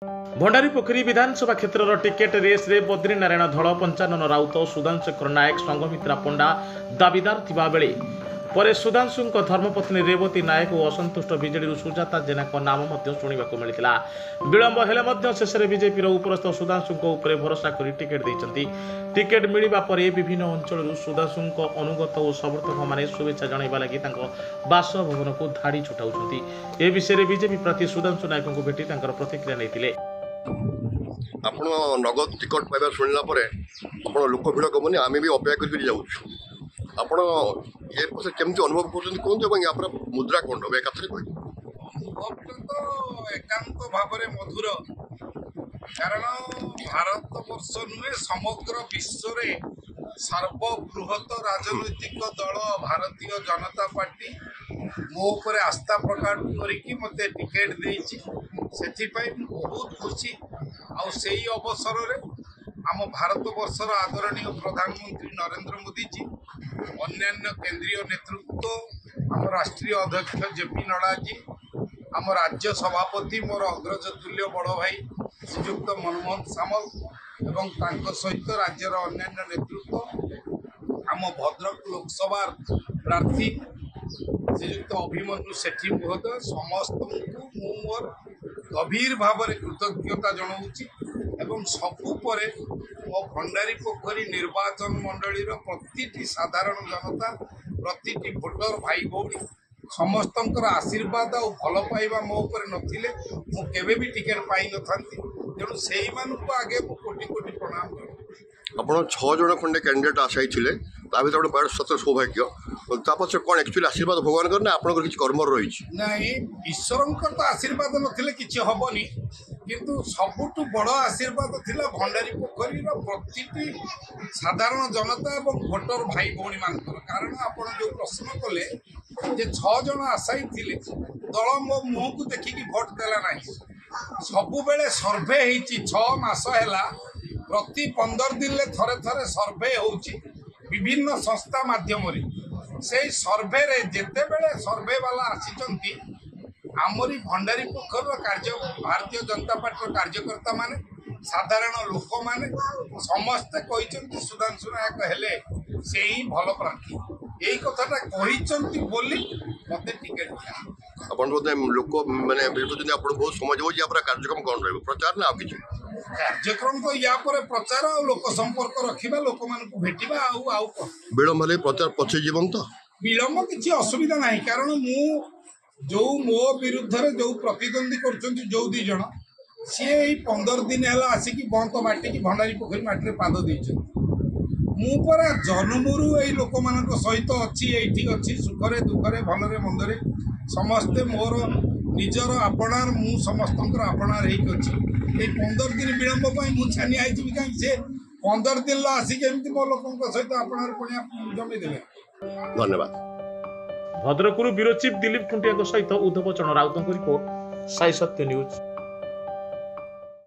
भंडारी पोखरी विधानसभा क्षेत्र ticket race रे बद्रीनारायण धल, पंचानन राउत, सुधांशु नायक, संघमित्रा पंडा दाबीदार थिबा बेले पर सुधांशु धर्मपत्नी रेवती नायक और असंतुष्ट बीजेडी सुजाता जेना नाम शुणा मिलता। विलंब हेले शेष में बीजेपी उपरस्थ सुधांशु भरोसा कर टिकेट देते। टिकेट मिलवा पर विभिन्न अंचल सुधांशु अनुगत और समर्थक मैंने शुभेच्छा जनवा लगी बासभवन को धाड़ी छुटाऊँ। ए विषय में बीजेपी प्रार्थी सुधांशु नायक को भेटी प्रतिक्रिया नहीं। आपण नगद टिकट पाइबा शुणिला आपण लोक भिड़ कमुनी आम भी अपेक्षा कर जाऊँ। आपण ये केमती अनुभव कर या मुद्रा कौन रहा कथा कह एकांत भाव मधुर कारण भारत वर्ष नुहे समग्र विश्व सर्वबृहत राजनैतिक दल भारतीय जनता पार्टी मो पर आस्था प्रकट करके मते टिकेट देछि। सेथिपाई बहुत खुशी आई अवसर रे आम भारत वर्षर आदरणीय प्रधानमंत्री नरेंद्र मोदी जी, अन्यान्य केंद्रीय नेतृत्व, आम राष्ट्रीय अध्यक्ष जेपी नड्डा जी, आम राज्य सभापति मोर अग्रज तुल्य बड़ भाई श्रीयुक्त मनमोहन सामल एवं तांको सहित राज्यर अन्यान्य नेतृत्व, आम भद्रक लोकसभा प्रार्थी श्रीयुक्त अभिमन्यु सेठी महोदय समस्त को मोर गभीर भाव कृतज्ञता जनाऊँगी। एवं सबु परे मो भंडारी पोखरी निर्वाचन मंडलीर प्रति साधारण जनता, प्रति भोटर भाई भौणी समस्त आशीर्वाद और भल पाइबा मो उपर नथिले मु केबे भी टिकेट पाई न थांती। तेणु सेही मानकु आगे मु कोटि कोटि प्रणाम करूँ। आपण 6 जन खंडे कैंडिडेट आशाई थिले ता भीतर बड़ सतर सौभाग्य तापछे कोन एक्चुअली आशीर्वाद भगवान करना आपनकर किछ कर्म रही नहीं ईश्वरंकर तो आशीर्वाद नथिले किछ हबनी, किंतु सबुठु बड़ आशीर्वाद थिला भंडारी पोखरी प्रति साधारण जनता और भोटर भाई भौणी मानकर। कारण आपण जो प्रश्न कले जे 6 जन आशाई थिले दल मो मुह को देखिकी भोट देला नहीं। सबु बेले सर्वे होती 6 मास है प्रति 15 दिन थरे थरे सर्वे होची विभिन्न संस्था माध्यम से सर्वे रे जेते बेले सर्वे वाला आसी आमरी भंडारी पोखर कार्य भारतीय जनता पार्टी कार्यकर्ता माने साधारण लोक माने समस्ते कहते सुधांशु नायक हेले से ही भल प्रार्थी यही कथाटा कहते बोली मते टिकेट दिया। अपन लोक माने बहुत समझ हो कार्यक्रम कौन रहा प्रचार ना किसी कार्यक्रम तो या पर प्रचार और लोक संपर्क रखा लोक मान भेटा आउ विलंब हेले प्रचार पछे जीवन तो विलंब किसी असुविधा नहीं। कारण मु जो मो विरुद्ध जो प्रतिद्वंदी कर जो 2 जन सी 15 दिन है आसिक बंत माटी की भंडारी पोखरी माटी पाद दे मुरा जन्मरू यही लोक मान सहित अच्छी सुखरे दुखरे भलरे मंदरे समस्ते मोर निजर आपणार मु समस्त आपणार अच्छी 15 दिन विलंब मुझे छानी आई कहीं से 15 दिन आसिक एमती मो लोक सहित आपणार जमी देवे। धन्यवाद। भद्रकरू ब्यूरो चीफ दिलीप खुंटिया सहित उद्धव चरण राउत रिपोर्ट साई सत्य न्यूज।